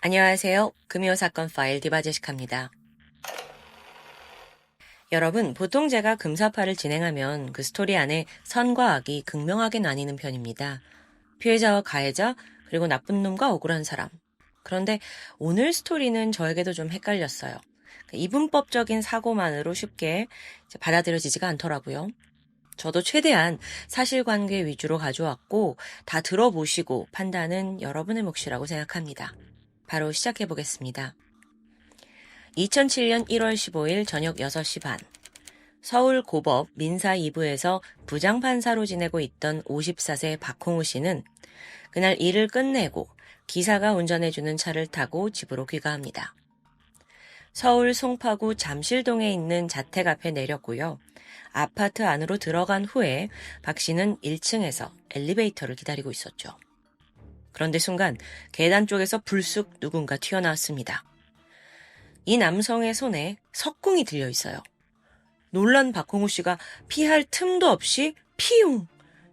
안녕하세요. 금요 사건 파일 디바제식합니다. 여러분, 보통 제가 금사파를 진행하면 그 스토리 안에 선과 악이 극명하게 나뉘는 편입니다. 피해자와 가해자, 그리고 나쁜 놈과 억울한 사람. 그런데 오늘 스토리는 저에게도 좀 헷갈렸어요. 이분법적인 사고만으로 쉽게 받아들여지지가 않더라고요. 저도 최대한 사실관계 위주로 가져왔고 다 들어보시고 판단은 여러분의 몫이라고 생각합니다. 바로 시작해 보겠습니다. 2007년 1월 15일 저녁 6시 반, 서울 고법 민사 2부에서 부장판사로 지내고 있던 54세 박홍우 씨는 그날 일을 끝내고 기사가 운전해주는 차를 타고 집으로 귀가합니다. 서울 송파구 잠실동에 있는 자택 앞에 내렸고요. 아파트 안으로 들어간 후에 박 씨는 1층에서 엘리베이터를 기다리고 있었죠. 그런데 순간 계단 쪽에서 불쑥 누군가 튀어나왔습니다. 이 남성의 손에 석궁이 들려 있어요. 놀란 박홍우 씨가 피할 틈도 없이 피웅!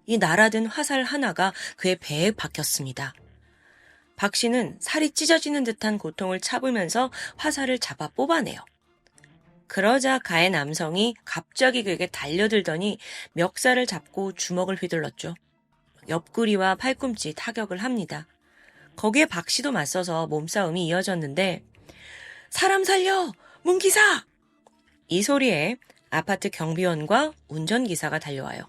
이 날아든 화살 하나가 그의 배에 박혔습니다. 박 씨는 살이 찢어지는 듯한 고통을 참으면서 화살을 잡아 뽑아내요. 그러자 가해 남성이 갑자기 그에게 달려들더니 멱살을 잡고 주먹을 휘둘렀죠. 옆구리와 팔꿈치 타격을 합니다. 거기에 박 씨도 맞서서 몸싸움이 이어졌는데 사람 살려! 문기사! 이 소리에 아파트 경비원과 운전기사가 달려와요.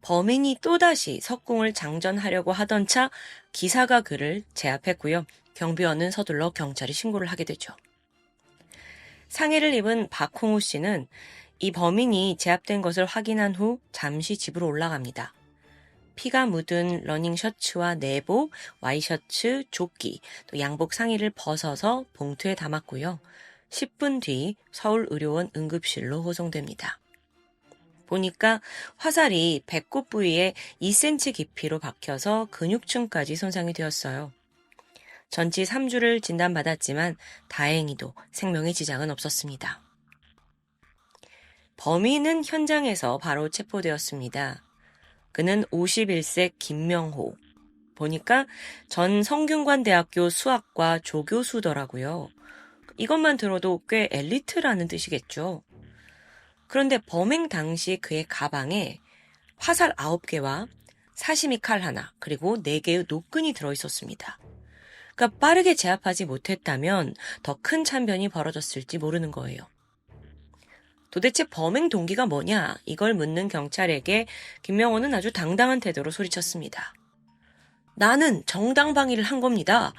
범인이 또다시 석궁을 장전하려고 하던 차 기사가 그를 제압했고요. 경비원은 서둘러 경찰에 신고를 하게 되죠. 상해를 입은 박홍우 씨는 이 범인이 제압된 것을 확인한 후 잠시 집으로 올라갑니다. 피가 묻은 러닝 셔츠와 내복, 와이셔츠, 조끼, 또 양복 상의를 벗어서 봉투에 담았고요. 10분 뒤 서울의료원 응급실로 호송됩니다. 보니까 화살이 배꼽 부위에 2cm 깊이로 박혀서 근육층까지 손상이 되었어요. 전치 3주를 진단받았지만 다행히도 생명에 지장은 없었습니다. 범인은 현장에서 바로 체포되었습니다. 그는 51세 김명호. 보니까 전 성균관대학교 수학과 조교수더라고요. 이것만 들어도 꽤 엘리트라는 뜻이겠죠. 그런데 범행 당시 그의 가방에 화살 9개와 사시미 칼 하나, 그리고 4개의 노끈이 들어있었습니다. 그러니까 빠르게 제압하지 못했다면 더 큰 참변이 벌어졌을지 모르는 거예요. 도대체 범행 동기가 뭐냐? 이걸 묻는 경찰에게 김명호는 아주 당당한 태도로 소리쳤습니다. 나는 정당방위를 한 겁니다.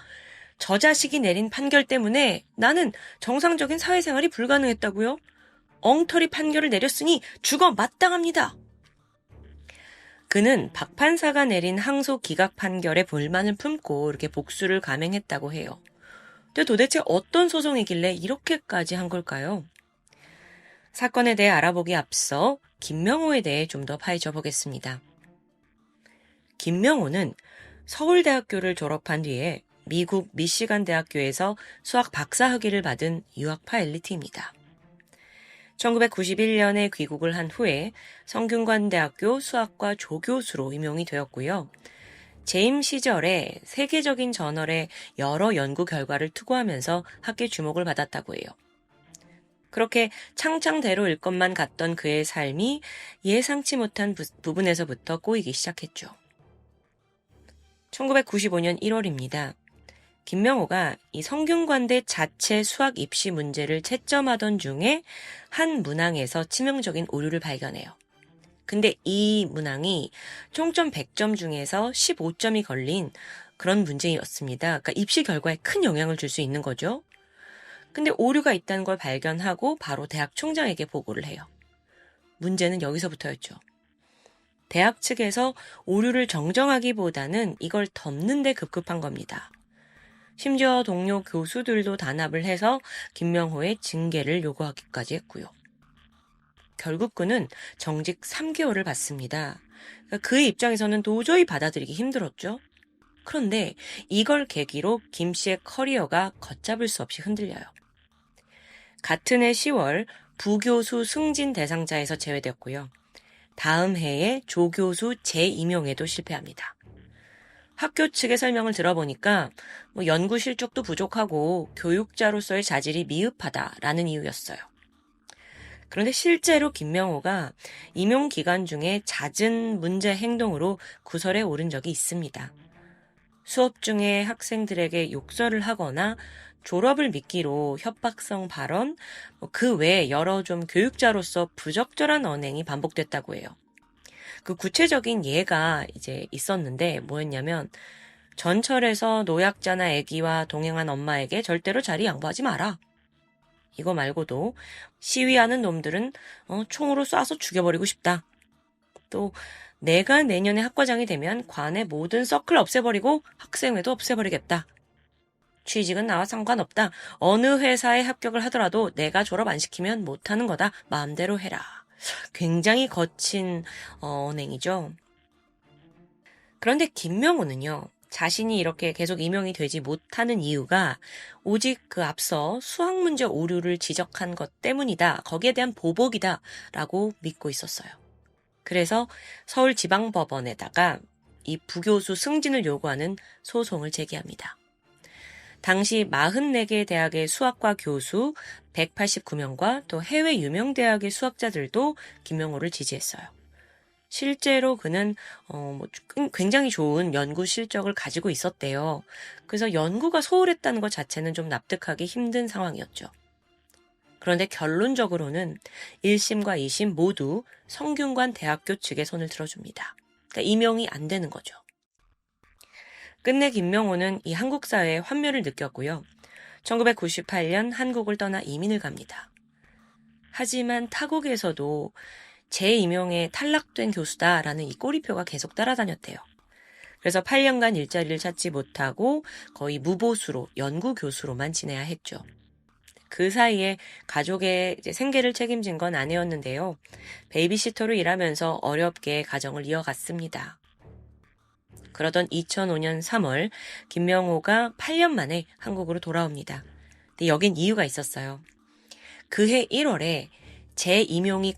저 자식이 내린 판결 때문에 나는 정상적인 사회생활이 불가능했다고요? 엉터리 판결을 내렸으니 죽어 마땅합니다. 그는 박 판사가 내린 항소 기각 판결에 불만을 품고 이렇게 복수를 감행했다고 해요. 근데 도대체 어떤 소송이길래 이렇게까지 한 걸까요? 사건에 대해 알아보기 앞서 김명호에 대해 좀 더 파헤쳐 보겠습니다. 김명호는 서울대학교를 졸업한 뒤에 미국 미시간 대학교에서 수학 박사학위를 받은 유학파 엘리트입니다. 1991년에 귀국을 한 후에 성균관대학교 수학과 조교수로 임용이 되었고요. 재임 시절에 세계적인 저널에 여러 연구 결과를 투고하면서 학계 주목을 받았다고 해요. 그렇게 창창대로 일 것만 같던 그의 삶이 예상치 못한 부분에서부터 꼬이기 시작했죠. 1995년 1월입니다. 김명호가 이 성균관대 자체 수학 입시 문제를 채점하던 중에 한 문항에서 치명적인 오류를 발견해요. 근데 이 문항이 총점 100점 중에서 15점이 걸린 그런 문제였습니다. 그러니까 입시 결과에 큰 영향을 줄 수 있는 거죠. 근데 오류가 있다는 걸 발견하고 바로 대학 총장에게 보고를 해요. 문제는 여기서부터였죠. 대학 측에서 오류를 정정하기보다는 이걸 덮는 데 급급한 겁니다. 심지어 동료 교수들도 단합을 해서 김명호의 징계를 요구하기까지 했고요. 결국 그는 정직 3개월을 받습니다. 그의 입장에서는 도저히 받아들이기 힘들었죠. 그런데 이걸 계기로 김 씨의 커리어가 걷잡을 수 없이 흔들려요. 같은 해 10월 부교수 승진 대상자에서 제외되었고요. 다음 해에 조교수 재임용에도 실패합니다. 학교 측의 설명을 들어보니까 연구 실적도 부족하고 교육자로서의 자질이 미흡하다라는 이유였어요. 그런데 실제로 김명호가 임용 기간 중에 잦은 문제 행동으로 구설에 오른 적이 있습니다. 수업 중에 학생들에게 욕설을 하거나 졸업을 미끼로 협박성 발언, 그 외에 여러 좀 교육자로서 부적절한 언행이 반복됐다고 해요. 그 구체적인 예가 이제 있었는데 뭐였냐면 전철에서 노약자나 아기와 동행한 엄마에게 절대로 자리 양보하지 마라. 이거 말고도 시위하는 놈들은 총으로 쏴서 죽여버리고 싶다. 또 내가 내년에 학과장이 되면 관의 모든 서클 없애버리고 학생회도 없애버리겠다. 취직은 나와 상관없다. 어느 회사에 합격을 하더라도 내가 졸업 안 시키면 못하는 거다. 마음대로 해라. 굉장히 거친 언행이죠. 그런데 김명호는요. 자신이 이렇게 계속 임용이 되지 못하는 이유가 오직 그 앞서 수학 문제 오류를 지적한 것 때문이다. 거기에 대한 보복이다. 라고 믿고 있었어요. 그래서 서울지방법원에다가 이 부교수 승진을 요구하는 소송을 제기합니다. 당시 44개 대학의 수학과 교수 189명과 또 해외 유명 대학의 수학자들도 김명호를 지지했어요. 실제로 그는 굉장히 좋은 연구 실적을 가지고 있었대요. 그래서 연구가 소홀했다는 것 자체는 좀 납득하기 힘든 상황이었죠. 그런데 결론적으로는 1심과 2심 모두 성균관 대학교 측의 손을 들어줍니다. 그러니까 임용이 안 되는 거죠. 끝내 김명호는 이 한국 사회의 환멸을 느꼈고요. 1998년 한국을 떠나 이민을 갑니다. 하지만 타국에서도 재임용에 탈락된 교수다라는 이 꼬리표가 계속 따라다녔대요. 그래서 8년간 일자리를 찾지 못하고 거의 무보수로 연구 교수로만 지내야 했죠. 그 사이에 가족의 이제 생계를 책임진 건 아내였는데요. 베이비시터로 일하면서 어렵게 가정을 이어갔습니다. 그러던 2005년 3월 김명호가 8년 만에 한국으로 돌아옵니다. 근데 여긴 이유가 있었어요. 그해 1월에 재임용이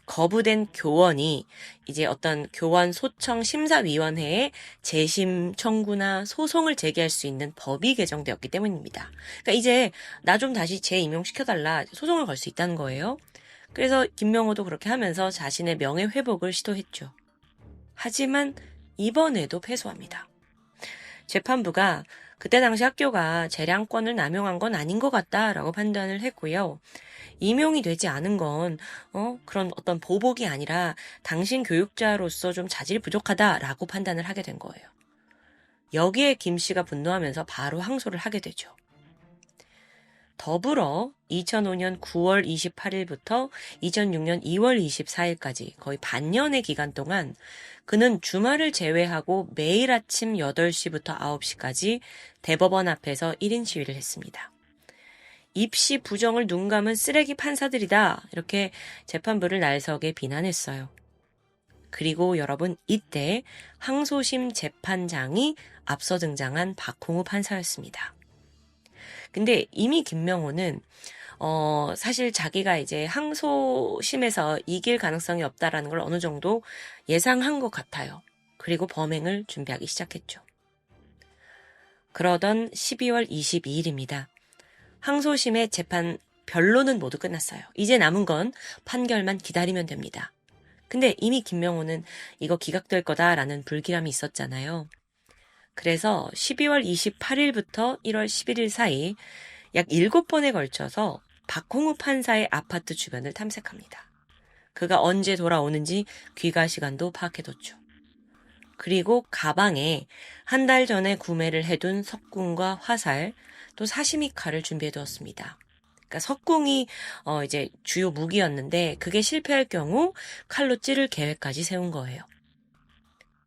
거부된 교원이 이제 어떤 교원 소청 심사위원회에 재심 청구나 소송을 제기할 수 있는 법이 개정되었기 때문입니다. 그러니까 이제 나 좀 다시 재임용시켜달라 소송을 걸 수 있다는 거예요. 그래서 김명호도 그렇게 하면서 자신의 명예 회복을 시도했죠. 하지만 이번에도 패소합니다. 재판부가 그때 당시 학교가 재량권을 남용한 건 아닌 것 같다라고 판단을 했고요. 임용이 되지 않은 건 그런 어떤 보복이 아니라 당신 교육자로서 좀 자질이 부족하다라고 판단을 하게 된 거예요. 여기에 김 씨가 분노하면서 바로 항소를 하게 되죠. 더불어 2005년 9월 28일부터 2006년 2월 24일까지 거의 반년의 기간 동안 그는 주말을 제외하고 매일 아침 8시부터 9시까지 대법원 앞에서 1인 시위를 했습니다. 입시 부정을 눈감은 쓰레기 판사들이다. 이렇게 재판부를 날석에 비난했어요. 그리고 여러분, 이때 항소심 재판장이 앞서 등장한 박홍우 판사였습니다. 근데 이미 김명호는 사실 자기가 이제 항소심에서 이길 가능성이 없다라는 걸 어느 정도 예상한 것 같아요. 그리고 범행을 준비하기 시작했죠. 그러던 12월 22일입니다. 항소심의 재판 변론은 모두 끝났어요. 이제 남은 건 판결만 기다리면 됩니다. 근데 이미 김명호는 이거 기각될 거다라는 불길함이 있었잖아요. 그래서 12월 28일부터 1월 11일 사이 약 7번에 걸쳐서 박홍우 판사의 아파트 주변을 탐색합니다. 그가 언제 돌아오는지 귀가 시간도 파악해뒀죠. 그리고 가방에 한 달 전에 구매를 해둔 석궁과 화살, 또 사시미 칼을 준비해두었습니다. 그러니까 석궁이 이제 주요 무기였는데 그게 실패할 경우 칼로 찌를 계획까지 세운 거예요.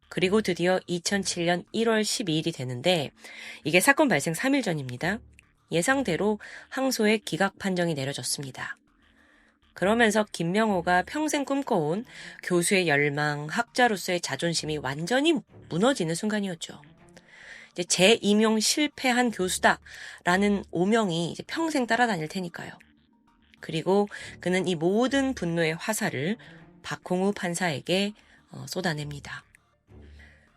그리고 드디어 2007년 1월 12일이 되는데 이게 사건 발생 3일 전입니다. 예상대로 항소의 기각 판정이 내려졌습니다. 그러면서 김명호가 평생 꿈꿔온 교수의 열망, 학자로서의 자존심이 완전히 무너지는 순간이었죠. 이제 재임용 실패한 교수다라는 오명이 이제 평생 따라다닐 테니까요. 그리고 그는 이 모든 분노의 화살을 박홍우 판사에게 쏟아냅니다.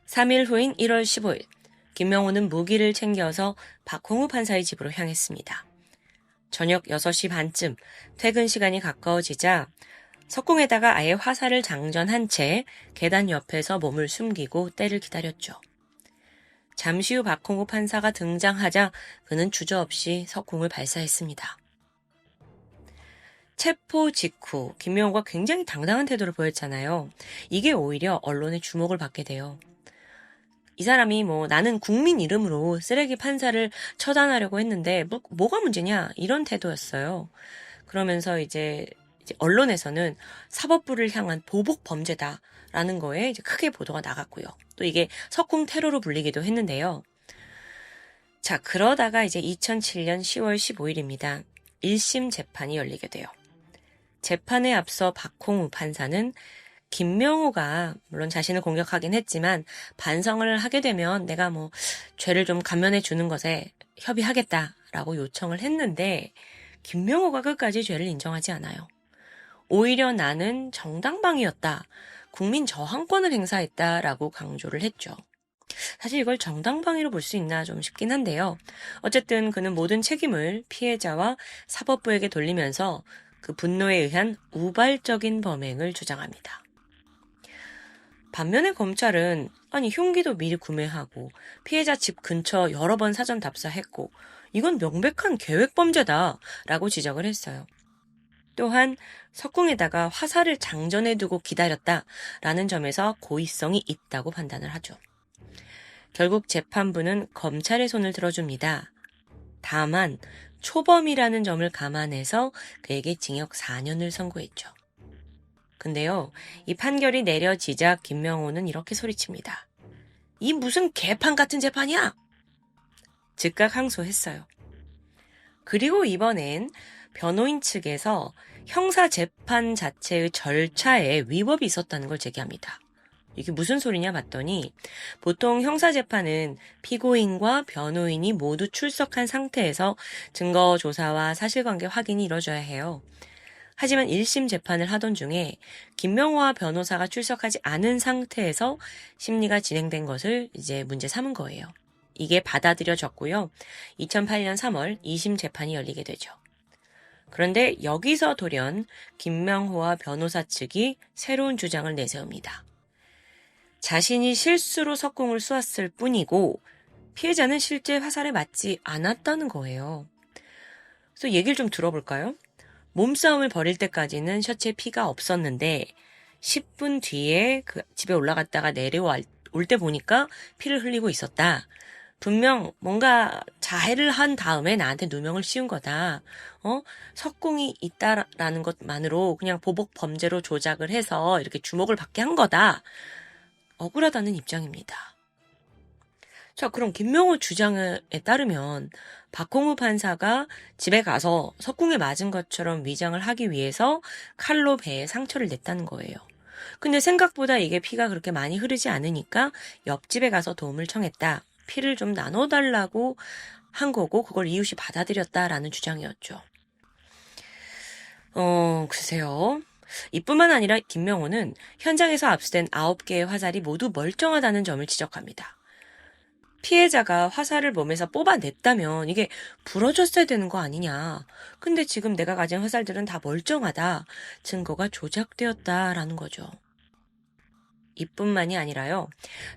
3일 후인 1월 15일 김명호는 무기를 챙겨서 박홍우 판사의 집으로 향했습니다. 저녁 6시 반쯤 퇴근 시간이 가까워지자 석궁에다가 아예 화살을 장전한 채 계단 옆에서 몸을 숨기고 때를 기다렸죠. 잠시 후 박홍우 판사가 등장하자 그는 주저없이 석궁을 발사했습니다. 체포 직후 김명호가 굉장히 당당한 태도를 보였잖아요. 이게 오히려 언론의 주목을 받게 돼요. 이 사람이 나는 국민 이름으로 쓰레기 판사를 처단하려고 했는데 뭐가 문제냐 이런 태도였어요. 그러면서 이제 언론에서는 사법부를 향한 보복 범죄다라는 거에 이제 크게 보도가 나갔고요. 또 이게 석궁 테러로 불리기도 했는데요. 자, 그러다가 이제 2007년 10월 15일입니다. 1심 재판이 열리게 돼요. 재판에 앞서 박홍우 판사는 김명호가 물론 자신을 공격하긴 했지만 반성을 하게 되면 내가 죄를 좀 감면해 주는 것에 협의하겠다라고 요청을 했는데 김명호가 끝까지 죄를 인정하지 않아요. 오히려 나는 정당방위였다. 국민 저항권을 행사했다라고 강조를 했죠. 사실 이걸 정당방위로 볼 수 있나 좀 싶긴 한데요. 어쨌든 그는 모든 책임을 피해자와 사법부에게 돌리면서 그 분노에 의한 우발적인 범행을 주장합니다. 반면에 검찰은 흉기도 미리 구매하고 피해자 집 근처 여러 번 사전 답사했고 이건 명백한 계획범죄다라고 지적을 했어요. 또한 석궁에다가 화살을 장전해두고 기다렸다라는 점에서 고의성이 있다고 판단을 하죠. 결국 재판부는 검찰의 손을 들어줍니다. 다만 초범이라는 점을 감안해서 그에게 징역 4년을 선고했죠. 근데요, 이 판결이 내려지자 김명호는 이렇게 소리칩니다. 이 무슨 개판 같은 재판이야! 즉각 항소했어요. 그리고 이번엔 변호인 측에서 형사 재판 자체의 절차에 위법이 있었다는 걸 제기합니다. 이게 무슨 소리냐 봤더니 보통 형사재판은 피고인과 변호인이 모두 출석한 상태에서 증거 조사와 사실관계 확인이 이루어져야 해요. 하지만 1심 재판을 하던 중에 김명호와 변호사가 출석하지 않은 상태에서 심리가 진행된 것을 이제 문제 삼은 거예요. 이게 받아들여졌고요. 2008년 3월 2심 재판이 열리게 되죠. 그런데 여기서 돌연 김명호와 변호사 측이 새로운 주장을 내세웁니다. 자신이 실수로 석궁을 쏘았을 뿐이고 피해자는 실제 화살에 맞지 않았다는 거예요. 그래서 얘기를 좀 들어볼까요? 몸싸움을 벌일 때까지는 셔츠에 피가 없었는데 10분 뒤에 그 집에 올라갔다가 내려올 때 보니까 피를 흘리고 있었다. 분명 뭔가 자해를 한 다음에 나한테 누명을 씌운 거다. 석궁이 있다라는 것만으로 그냥 보복 범죄로 조작을 해서 이렇게 주목을 받게 한 거다. 억울하다는 입장입니다. 자, 그럼 김명호 주장에 따르면 박홍우 판사가 집에 가서 석궁에 맞은 것처럼 위장을 하기 위해서 칼로 배에 상처를 냈다는 거예요. 근데 생각보다 이게 피가 그렇게 많이 흐르지 않으니까 옆집에 가서 도움을 청했다. 피를 좀 나눠달라고 한 거고 그걸 이웃이 받아들였다라는 주장이었죠. 글쎄요. 이뿐만 아니라 김명호는 현장에서 압수된 9개의 화살이 모두 멀쩡하다는 점을 지적합니다. 피해자가 화살을 몸에서 뽑아냈다면 이게 부러졌어야 되는 거 아니냐. 근데 지금 내가 가진 화살들은 다 멀쩡하다. 증거가 조작되었다라는 거죠. 이뿐만이 아니라요.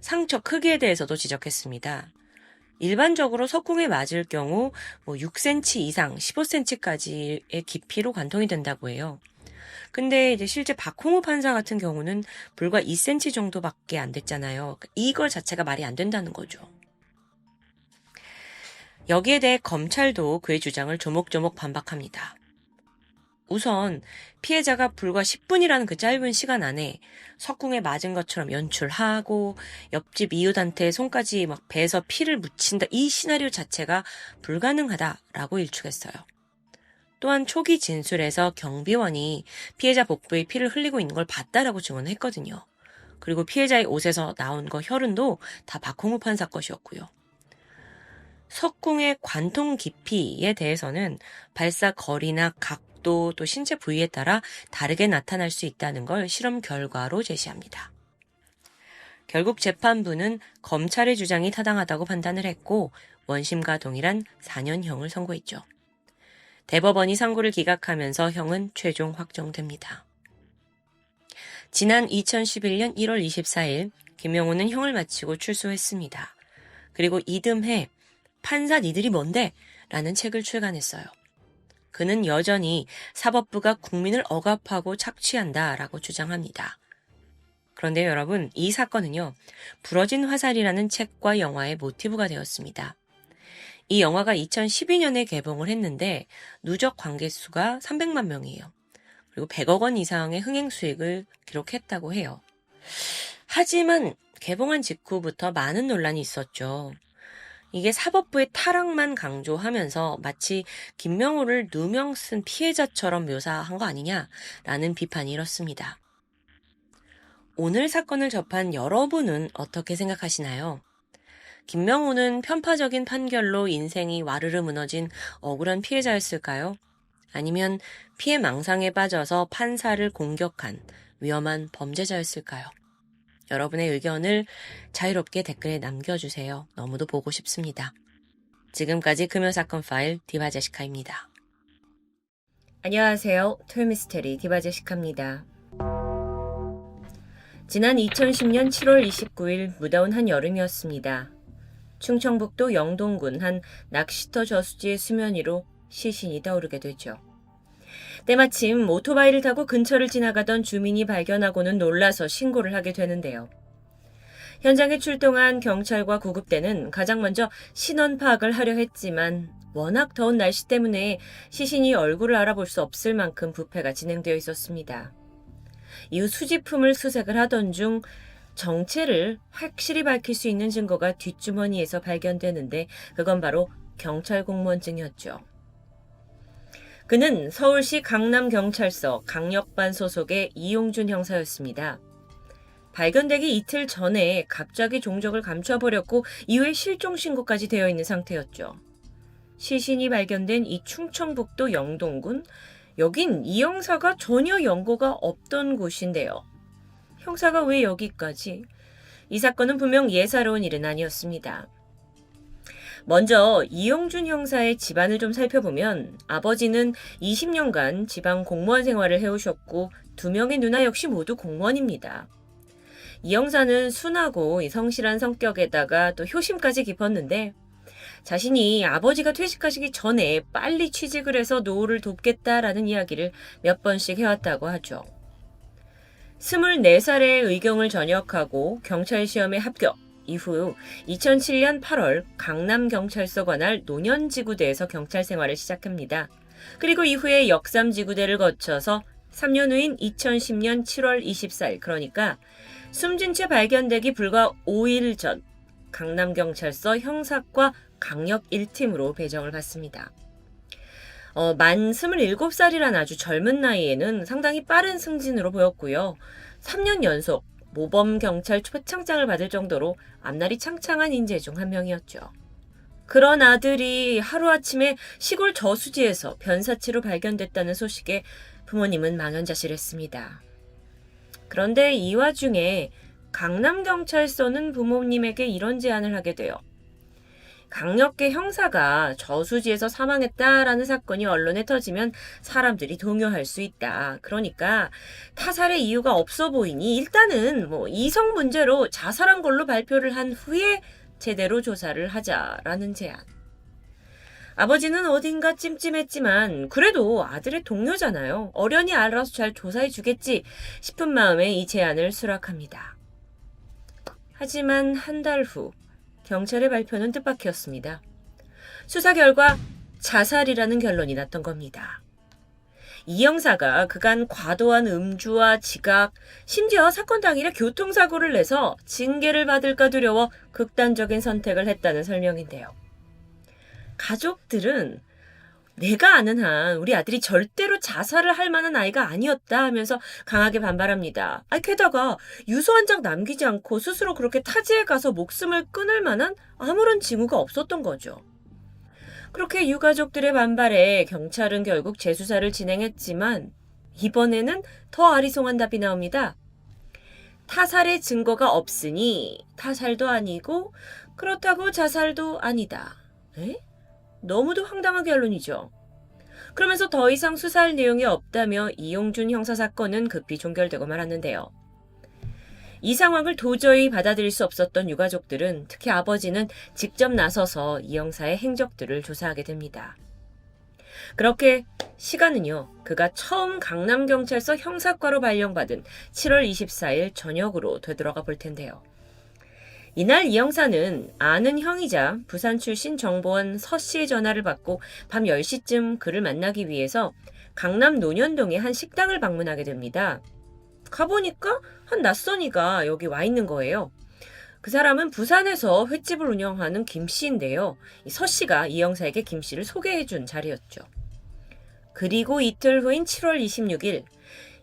상처 크기에 대해서도 지적했습니다. 일반적으로 석궁에 맞을 경우 6cm 이상 15cm까지의 깊이로 관통이 된다고 해요. 근데 이제 실제 박홍우 판사 같은 경우는 불과 2cm 정도밖에 안 됐잖아요. 이걸 자체가 말이 안 된다는 거죠. 여기에 대해 검찰도 그의 주장을 조목조목 반박합니다. 우선 피해자가 불과 10분이라는 그 짧은 시간 안에 석궁에 맞은 것처럼 연출하고 옆집 이웃한테 손까지 막 배에서 피를 묻힌다. 이 시나리오 자체가 불가능하다라고 일축했어요. 또한 초기 진술에서 경비원이 피해자 복부에 피를 흘리고 있는 걸 봤다라고 증언을 했거든요. 그리고 피해자의 옷에서 나온 거 혈흔도 다 박홍우 판사 것이었고요. 석궁의 관통 깊이에 대해서는 발사 거리나 각도 또 신체 부위에 따라 다르게 나타날 수 있다는 걸 실험 결과로 제시합니다. 결국 재판부는 검찰의 주장이 타당하다고 판단을 했고 원심과 동일한 4년형을 선고했죠. 대법원이 상고를 기각하면서 형은 최종 확정됩니다. 지난 2011년 1월 24일 김명호는 형을 마치고 출소했습니다. 그리고 이듬해 판사 니들이 뭔데? 라는 책을 출간했어요. 그는 여전히 사법부가 국민을 억압하고 착취한다 라고 주장합니다. 그런데 여러분, 이 사건은요, 부러진 화살이라는 책과 영화의 모티브가 되었습니다. 이 영화가 2012년에 개봉을 했는데 누적 관객수가 300만 명이에요. 그리고 100억 원 이상의 흥행 수익을 기록했다고 해요. 하지만 개봉한 직후부터 많은 논란이 있었죠. 이게 사법부의 타락만 강조하면서 마치 김명호를 누명 쓴 피해자처럼 묘사한 거 아니냐라는 비판이 일었습니다. 오늘 사건을 접한 여러분은 어떻게 생각하시나요? 김명호는 편파적인 판결로 인생이 와르르 무너진 억울한 피해자였을까요? 아니면 피해 망상에 빠져서 판사를 공격한 위험한 범죄자였을까요? 여러분의 의견을 자유롭게 댓글에 남겨주세요. 너무도 보고 싶습니다. 지금까지 금요사건 파일 디바제시카입니다. 안녕하세요. 토요미스테리 디바제시카입니다. 지난 2010년 7월 29일 무더운 한 여름이었습니다. 충청북도 영동군 한 낚시터 저수지의 수면 위로 시신이 떠오르게 되죠. 때마침 오토바이를 타고 근처를 지나가던 주민이 발견하고는 놀라서 신고를 하게 되는데요. 현장에 출동한 경찰과 구급대는 가장 먼저 신원 파악을 하려 했지만 워낙 더운 날씨 때문에 시신이 얼굴을 알아볼 수 없을 만큼 부패가 진행되어 있었습니다. 이후 수집품을 수색을 하던 중 정체를 확실히 밝힐 수 있는 증거가 뒷주머니에서 발견되는데 그건 바로 경찰 공무원증이었죠. 그는 서울시 강남경찰서 강력반 소속의 이용준 형사였습니다. 발견되기 이틀 전에 갑자기 종적을 감춰버렸고 이후에 실종신고까지 되어 있는 상태였죠. 시신이 발견된 이 충청북도 영동군, 여긴 이 형사가 전혀 연고가 없던 곳인데요. 형사가 왜 여기까지? 이 사건은 분명 예사로운 일은 아니었습니다. 먼저 이용준 형사의 집안을 좀 살펴보면 아버지는 20년간 지방 공무원 생활을 해오셨고 2명의 누나 역시 모두 공무원입니다. 이 형사는 순하고 성실한 성격에다가 또 효심까지 깊었는데 자신이 아버지가 퇴직하시기 전에 빨리 취직을 해서 노후를 돕겠다라는 이야기를 몇 번씩 해왔다고 하죠. 24살에 의경을 전역하고 경찰 시험에 합격, 이후 2007년 8월 강남경찰서 관할 노년지구대에서 경찰 생활을 시작합니다. 그리고 이후에 역삼지구대를 거쳐서 3년 후인 2010년 7월 24일, 그러니까 숨진 채 발견되기 불과 5일 전 강남경찰서 형사과 강력 1팀으로 배정을 받습니다. 만 27살이란 아주 젊은 나이에는 상당히 빠른 승진으로 보였고요. 3년 연속 모범경찰 표창장을 받을 정도로 앞날이 창창한 인재 중 한 명이었죠. 그런 아들이 하루아침에 시골 저수지에서 변사체로 발견됐다는 소식에 부모님은 망연자실했습니다. 그런데 이 와중에 강남경찰서는 부모님에게 이런 제안을 하게 돼요. 강력계 형사가 저수지에서 사망했다라는 사건이 언론에 터지면 사람들이 동요할 수 있다. 그러니까 타살의 이유가 없어 보이니 일단은 이성 문제로 자살한 걸로 발표를 한 후에 제대로 조사를 하자라는 제안. 아버지는 어딘가 찜찜했지만 그래도 아들의 동료잖아요. 어련히 알아서 잘 조사해 주겠지 싶은 마음에 이 제안을 수락합니다. 하지만 한 달 후 경찰의 발표는 뜻밖이었습니다. 수사 결과 자살이라는 결론이 났던 겁니다. 이 형사가 그간 과도한 음주와 지각, 심지어 사건 당일에 교통사고를 내서 징계를 받을까 두려워 극단적인 선택을 했다는 설명인데요. 가족들은 내가 아는 한 우리 아들이 절대로 자살을 할 만한 아이가 아니었다 하면서 강하게 반발합니다. 게다가 유서 한 장 남기지 않고 스스로 그렇게 타지에 가서 목숨을 끊을 만한 아무런 징후가 없었던 거죠. 그렇게 유가족들의 반발에 경찰은 결국 재수사를 진행했지만 이번에는 더 아리송한 답이 나옵니다. 타살의 증거가 없으니 타살도 아니고 그렇다고 자살도 아니다. 에? 너무도 황당한 결론이죠. 그러면서 더 이상 수사할 내용이 없다며 이용준 형사 사건은 급히 종결되고 말았는데요. 이 상황을 도저히 받아들일 수 없었던 유가족들은, 특히 아버지는 직접 나서서 이 형사의 행적들을 조사하게 됩니다. 그렇게 시간은요, 그가 처음 강남경찰서 형사과로 발령받은 7월 24일 저녁으로 되돌아가 볼 텐데요. 이날 이 형사는 아는 형이자 부산 출신 정보원 서 씨의 전화를 받고 밤 10시쯤 그를 만나기 위해서 강남 논현동의 한 식당을 방문하게 됩니다. 가보니까 한 낯선이가 여기 와 있는 거예요. 그 사람은 부산에서 횟집을 운영하는 김 씨인데요. 서 씨가 이 형사에게 김 씨를 소개해준 자리였죠. 그리고 이틀 후인 7월 26일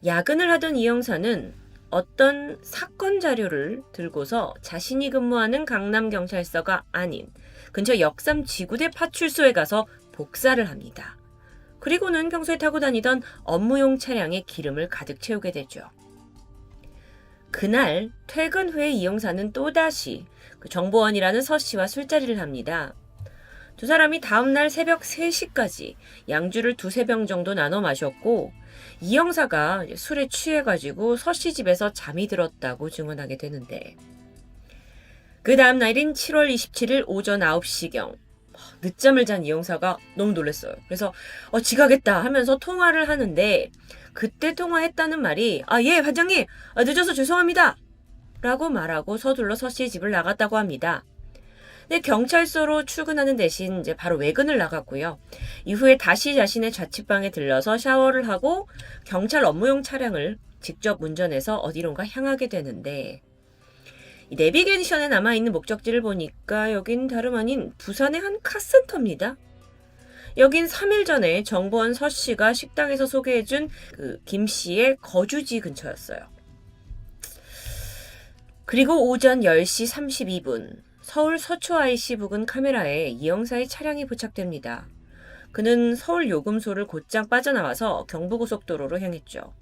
야근을 하던 이 형사는 어떤 사건 자료를 들고서 자신이 근무하는 강남경찰서가 아닌 근처 역삼 지구대 파출소에 가서 복사를 합니다. 그리고는 평소에 타고 다니던 업무용 차량에 기름을 가득 채우게 되죠. 그날 퇴근 후에 이 형사는 또다시 그 정보원이라는 서 씨와 술자리를 합니다. 두 사람이 다음날 새벽 3시까지 양주를 2~3병 정도 나눠 마셨고, 이 형사가 술에 취해가지고 서 씨 집에서 잠이 들었다고 증언하게 되는데, 그 다음 날인 7월 27일 오전 9시경 늦잠을 잔 이 형사가 너무 놀랐어요. 그래서 지가겠다 하면서 통화를 하는데, 그때 통화했다는 말이 예 반장님 늦어서 죄송합니다 라고 말하고 서둘러 서 씨의 집을 나갔다고 합니다. 근데 경찰서로 출근하는 대신 이제 바로 외근을 나갔고요. 이후에 다시 자신의 자취방에 들러서 샤워를 하고 경찰 업무용 차량을 직접 운전해서 어디론가 향하게 되는데, 이 내비게이션에 남아있는 목적지를 보니까 여긴 다름 아닌 부산의 한 카센터입니다. 여긴 3일 전에 정보원 서 씨가 식당에서 소개해준 그 김 씨의 거주지 근처였어요. 그리고 오전 10시 32분 서울 서초 IC 부근 카메라에 이 형사의 차량이 포착됩니다. 그는 서울 요금소를 곧장 빠져나와서 경부고속도로로 향했죠.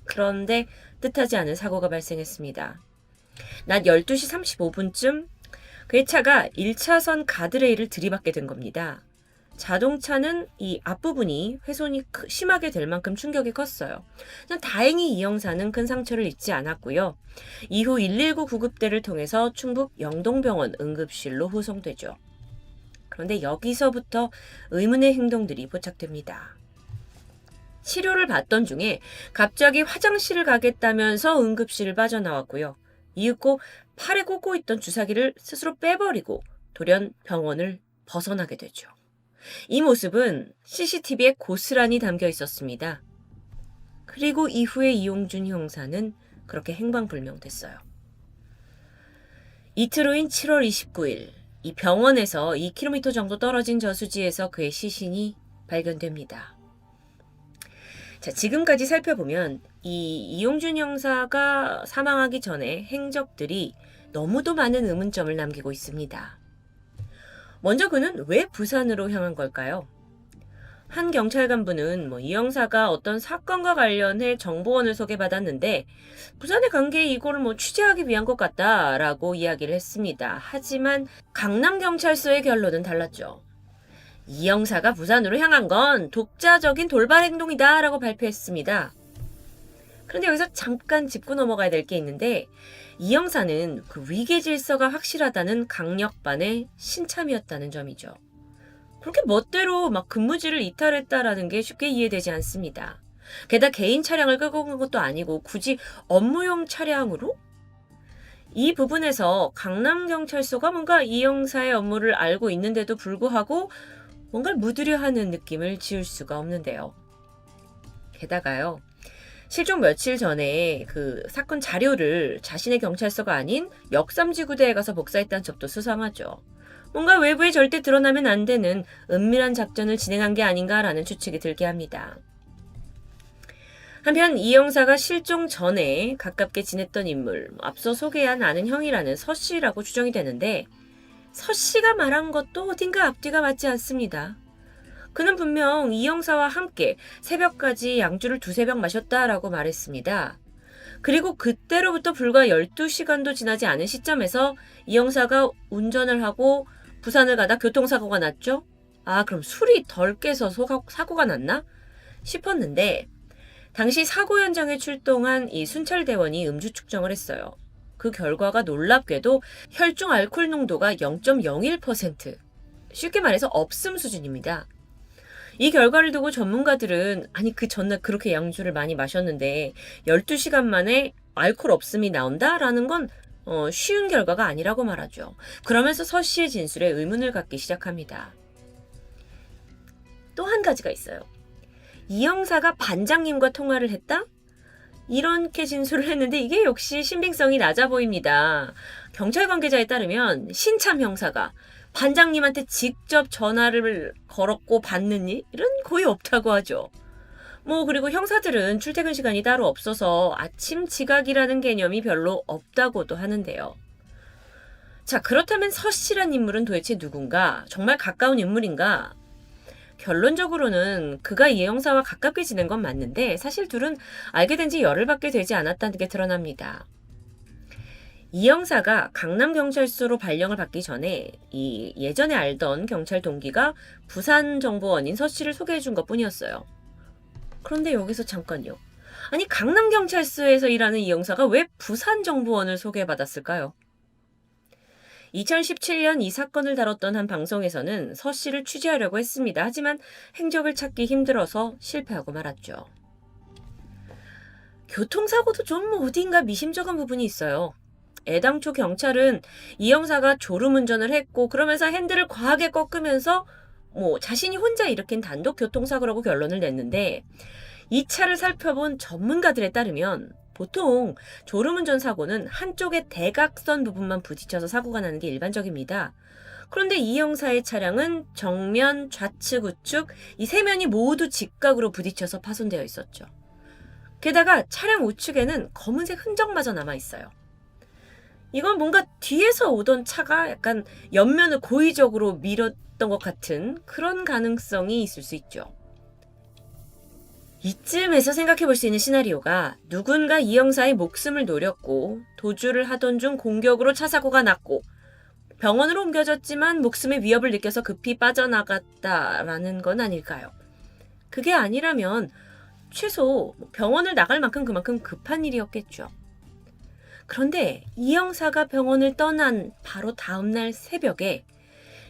그런데 뜻하지 않은 사고가 발생했습니다. 낮 12시 35분쯤 그의 차가 1차선 가드레일을 들이받게 된 겁니다. 자동차는 이 앞부분이 훼손이 심하게 될 만큼 충격이 컸어요. 다행히 이 형사는 큰 상처를 입지 않았고요. 이후 119 구급대를 통해서 충북 영동병원 응급실로 후송되죠. 그런데 여기서부터 의문의 행동들이 포착됩니다. 치료를 받던 중에 갑자기 화장실을 가겠다면서 응급실을 빠져나왔고요. 이윽고 팔에 꽂고 있던 주사기를 스스로 빼버리고 돌연 병원을 벗어나게 되죠. 이 모습은 CCTV에 고스란히 담겨 있었습니다. 그리고 이후에 이용준 형사는 그렇게 행방불명됐어요. 이틀 후인 7월 29일 이 병원에서 2km 정도 떨어진 저수지에서 그의 시신이 발견됩니다. 자, 지금까지 살펴보면 이용준 형사가 사망하기 전에 행적들이 너무도 많은 의문점을 남기고 있습니다. 먼저 그는 왜 부산으로 향한 걸까요? 한 경찰 간부는 이 형사가 어떤 사건과 관련해 정보원을 소개받았는데 부산에 간 게 이거를 취재하기 위한 것 같다라고 이야기를 했습니다. 하지만 강남경찰서의 결론은 달랐죠. 이 형사가 부산으로 향한 건 독자적인 돌발 행동이다 라고 발표했습니다. 그런데 여기서 잠깐 짚고 넘어가야 될 게 있는데, 이 형사는 그 위계 질서가 확실하다는 강력반의 신참이었다는 점이죠. 그렇게 멋대로 근무지를 이탈했다라는 게 쉽게 이해되지 않습니다. 게다가 개인 차량을 끌고 간 것도 아니고 굳이 업무용 차량으로? 이 부분에서 강남경찰서가 뭔가 이 형사의 업무를 알고 있는데도 불구하고 뭔가를 묻으려 하는 느낌을 지울 수가 없는데요. 게다가요, 실종 며칠 전에 그 사건 자료를 자신의 경찰서가 아닌 역삼지구대에 가서 복사했다는 점도 수상하죠. 뭔가 외부에 절대 드러나면 안 되는 은밀한 작전을 진행한 게 아닌가라는 추측이 들게 합니다. 한편 이 형사가 실종 전에 가깝게 지냈던 인물, 앞서 소개한 아는 형이라는 서 씨라고 추정이 되는데, 서 씨가 말한 것도 어딘가 앞뒤가 맞지 않습니다. 그는 분명 이 형사와 함께 새벽까지 양주를 2~3병 마셨다라고 말했습니다. 그리고 그때로부터 불과 12시간도 지나지 않은 시점에서 이 형사가 운전을 하고 부산을 가다 교통사고가 났죠? 아, 그럼 술이 덜 깨서 사고가 났나? 싶었는데 당시 사고 현장에 출동한 이 순찰대원이 음주 측정을 했어요. 그 결과가 놀랍게도 혈중 알코올 농도가 0.01%. 쉽게 말해서 없음 수준입니다. 이 결과를 두고 전문가들은 아니 그 전날 그렇게 양주를 많이 마셨는데 12시간 만에 알코올 없음이 나온다라는 건 쉬운 결과가 아니라고 말하죠. 그러면서 서 씨의 진술에 의문을 갖기 시작합니다. 또 한 가지가 있어요. 이 형사가 반장님과 통화를 했다? 이렇게 진술을 했는데 이게 역시 신빙성이 낮아 보입니다. 경찰 관계자에 따르면 신참 형사가 반장님한테 직접 전화를 걸었고 받는 일은 거의 없다고 하죠. 그리고 형사들은 출퇴근 시간이 따로 없어서 아침 지각이라는 개념이 별로 없다고도 하는데요. 자, 그렇다면 서 씨란 인물은 도대체 누군가? 정말 가까운 인물인가? 결론적으로는 그가 이 형사와 가깝게 지낸 건 맞는데 사실 둘은 알게 된 지 열흘밖에 되지 않았다는 게 드러납니다. 이 형사가 강남경찰서로 발령을 받기 전에 이 예전에 알던 경찰 동기가 부산정보원인 서 씨를 소개해 준 것뿐이었어요. 그런데 여기서 잠깐요. 아니 강남경찰서에서 일하는 이 형사가 왜 부산정보원을 소개받았을까요? 2017년 이 사건을 다뤘던 한 방송에서는 서 씨를 취재하려고 했습니다. 하지만 행적을 찾기 힘들어서 실패하고 말았죠. 교통사고도 좀 어딘가 미심쩍은 부분이 있어요. 애당초 경찰은 이 형사가 졸음운전을 했고 그러면서 핸들을 과하게 꺾으면서 자신이 혼자 일으킨 단독 교통사고라고 결론을 냈는데 이 차를 살펴본 전문가들에 따르면 보통 졸음운전 사고는 한쪽의 대각선 부분만 부딪혀서 사고가 나는 게 일반적입니다. 그런데 이 형사의 차량은 정면, 좌측, 우측 이 세 면이 모두 직각으로 부딪혀서 파손되어 있었죠. 게다가 차량 우측에는 검은색 흔적마저 남아있어요. 이건 뭔가 뒤에서 오던 차가 약간 옆면을 고의적으로 밀었던 것 같은 그런 가능성이 있을 수 있죠. 이쯤에서 생각해 볼 수 있는 시나리오가 누군가 이 형사의 목숨을 노렸고 도주를 하던 중 공격으로 차 사고가 났고 병원으로 옮겨졌지만 목숨의 위협을 느껴서 급히 빠져나갔다라는 건 아닐까요? 그게 아니라면 최소 병원을 나갈 만큼 그만큼 급한 일이었겠죠. 그런데 이 형사가 병원을 떠난 바로 다음날 새벽에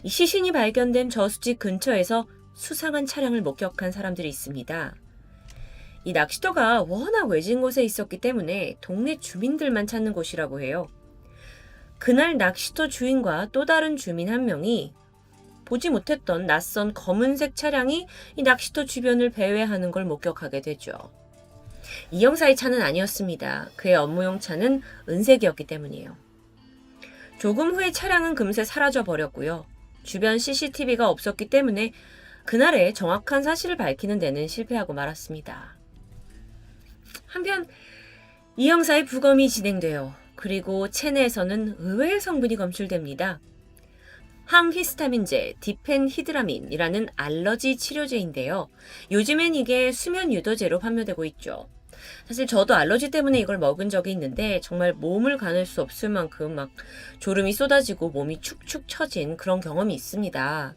이 시신이 발견된 저수지 근처에서 수상한 차량을 목격한 사람들이 있습니다. 이 낚시터가 워낙 외진 곳에 있었기 때문에 동네 주민들만 찾는 곳이라고 해요. 그날 낚시터 주인과 또 다른 주민 한 명이 보지 못했던 낯선 검은색 차량이 이 낚시터 주변을 배회하는 걸 목격하게 되죠. 이 형사의 차는 아니었습니다. 그의 업무용 차는 은색이었기 때문이에요. 조금 후에 차량은 금세 사라져 버렸고요. 주변 CCTV가 없었기 때문에 그날의 정확한 사실을 밝히는 데는 실패하고 말았습니다. 한편 이 형사의 부검이 진행돼요. 그리고 체내에서는 의외의 성분이 검출됩니다. 항히스타민제, 디펜히드라민이라는 알러지 치료제인데요. 요즘엔 이게 수면 유도제로 판매되고 있죠. 사실 저도 알러지 때문에 이걸 먹은 적이 있는데 정말 몸을 가눌 수 없을 만큼 막 졸음이 쏟아지고 몸이 축축 처진 그런 경험이 있습니다.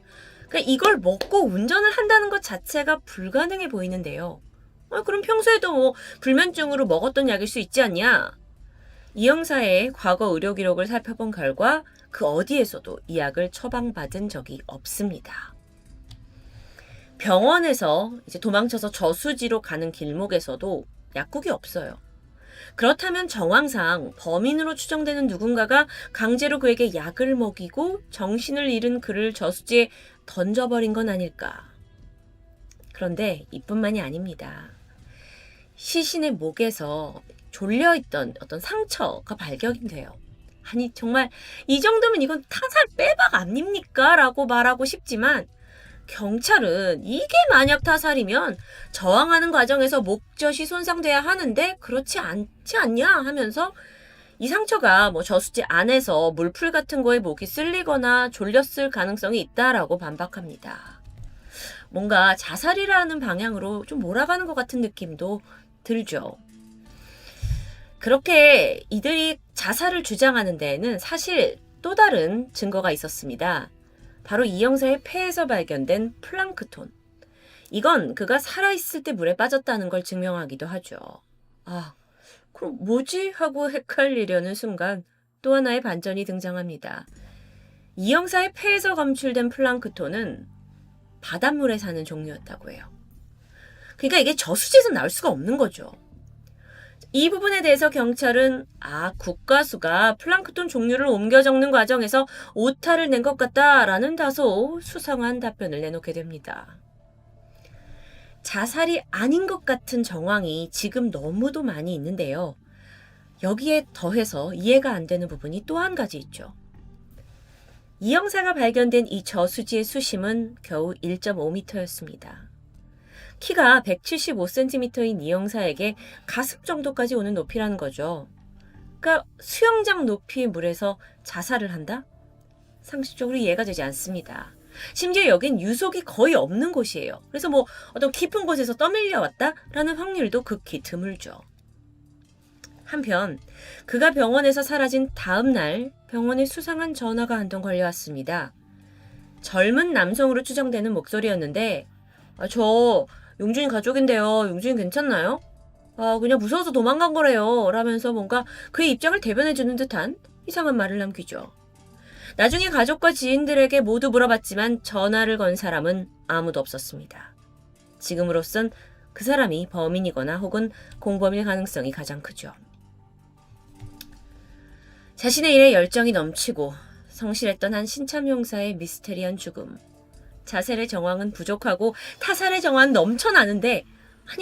그러니까 이걸 먹고 운전을 한다는 것 자체가 불가능해 보이는데요. 그럼 평소에도 불면증으로 먹었던 약일 수 있지 않냐? 이 형사의 과거 의료 기록을 살펴본 결과 그 어디에서도 이 약을 처방받은 적이 없습니다. 병원에서 이제 도망쳐서 저수지로 가는 길목에서도 약국이 없어요. 그렇다면 정황상 범인으로 추정되는 누군가가 강제로 그에게 약을 먹이고 정신을 잃은 그를 저수지에 던져버린 건 아닐까. 그런데 이뿐만이 아닙니다. 시신의 목에서 졸려있던 어떤 상처가 발견이 돼요. 아니 정말 이 정도면 이건 타살 빼박 아닙니까? 라고 말하고 싶지만 경찰은 이게 만약 타살이면 저항하는 과정에서 목젖이 손상돼야 하는데 그렇지 않지 않냐 하면서 이 상처가 저수지 안에서 물풀 같은 거에 목이 쓸리거나 졸렸을 가능성이 있다라고 반박합니다. 뭔가 자살이라는 방향으로 좀 몰아가는 것 같은 느낌도 들죠. 그렇게 이들이 자살을 주장하는 데에는 사실 또 다른 증거가 있었습니다. 바로 이 형사의 폐에서 발견된 플랑크톤. 이건 그가 살아있을 때 물에 빠졌다는 걸 증명하기도 하죠. 아, 그럼 뭐지? 하고 헷갈리려는 순간 또 하나의 반전이 등장합니다. 이 형사의 폐에서 검출된 플랑크톤은 바닷물에 사는 종류였다고 해요. 그러니까 이게 저수지에서 나올 수가 없는 거죠. 이 부분에 대해서 경찰은 국가수가 플랑크톤 종류를 옮겨 적는 과정에서 오타를 낸 것 같다라는 다소 수상한 답변을 내놓게 됩니다. 자살이 아닌 것 같은 정황이 지금 너무도 많이 있는데요. 여기에 더해서 이해가 안 되는 부분이 또 한 가지 있죠. 이 형사가 발견된 이 저수지의 수심은 겨우 1.5m였습니다. 키가 175cm인 이 형사에게 가슴 정도까지 오는 높이라는 거죠. 그러니까 수영장 높이의 물에서 자살을 한다? 상식적으로 이해가 되지 않습니다. 심지어 여긴 유속이 거의 없는 곳이에요. 그래서 어떤 깊은 곳에서 떠밀려 왔다라는 확률도 극히 드물죠. 한편 그가 병원에서 사라진 다음 날 병원에 수상한 전화가 한 통 걸려왔습니다. 젊은 남성으로 추정되는 목소리였는데 저 용준이 가족인데요. 용준이 괜찮나요? 그냥 무서워서 도망간 거래요. 라면서 뭔가 그의 입장을 대변해주는 듯한 이상한 말을 남기죠. 나중에 가족과 지인들에게 모두 물어봤지만 전화를 건 사람은 아무도 없었습니다. 지금으로선 그 사람이 범인이거나 혹은 공범일 가능성이 가장 크죠. 자신의 일에 열정이 넘치고 성실했던 한 신참 형사의 미스테리한 죽음. 자살의 정황은 부족하고 타살의 정황은 넘쳐나는데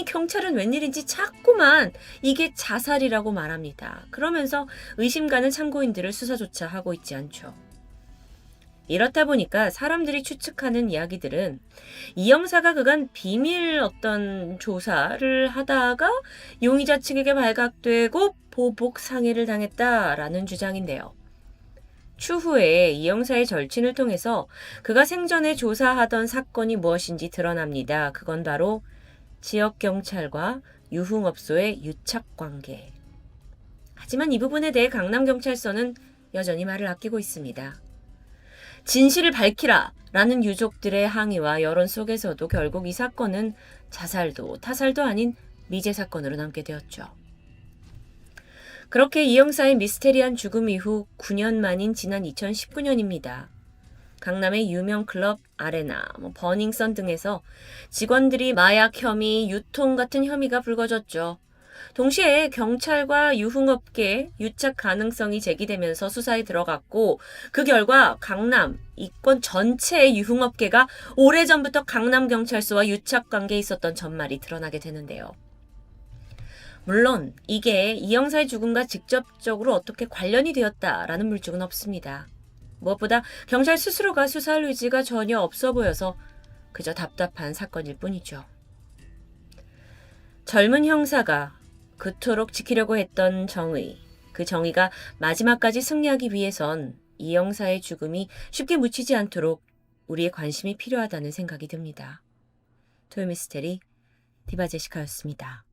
경찰은 웬일인지 자꾸만 이게 자살이라고 말합니다. 그러면서 의심 가는 참고인들을 수사조차 하고 있지 않죠. 이렇다 보니까 사람들이 추측하는 이야기들은 이 형사가 그간 비밀 어떤 조사를 하다가 용의자 측에게 발각되고 보복 상해를 당했다라는 주장인데요. 추후에 이 형사의 절친을 통해서 그가 생전에 조사하던 사건이 무엇인지 드러납니다. 그건 바로 지역경찰과 유흥업소의 유착관계. 하지만 이 부분에 대해 강남경찰서는 여전히 말을 아끼고 있습니다. 진실을 밝히라 라는 유족들의 항의와 여론 속에서도 결국 이 사건은 자살도 타살도 아닌 미제 사건으로 남게 되었죠. 그렇게 이 형사의 미스테리한 죽음 이후 9년 만인 지난 2019년입니다. 강남의 유명 클럽 아레나, 버닝썬 등에서 직원들이 마약 혐의, 유통 같은 혐의가 불거졌죠. 동시에 경찰과 유흥업계 유착 가능성이 제기되면서 수사에 들어갔고 그 결과 강남, 이권 전체의 유흥업계가 오래전부터 강남경찰서와 유착 관계에 있었던 전말이 드러나게 되는데요. 물론 이게 이 형사의 죽음과 직접적으로 어떻게 관련이 되었다라는 물증은 없습니다. 무엇보다 경찰 스스로가 수사할 의지가 전혀 없어 보여서 그저 답답한 사건일 뿐이죠. 젊은 형사가 그토록 지키려고 했던 정의, 그 정의가 마지막까지 승리하기 위해선 이 형사의 죽음이 쉽게 묻히지 않도록 우리의 관심이 필요하다는 생각이 듭니다. 토요미스테리 디바제시카였습니다.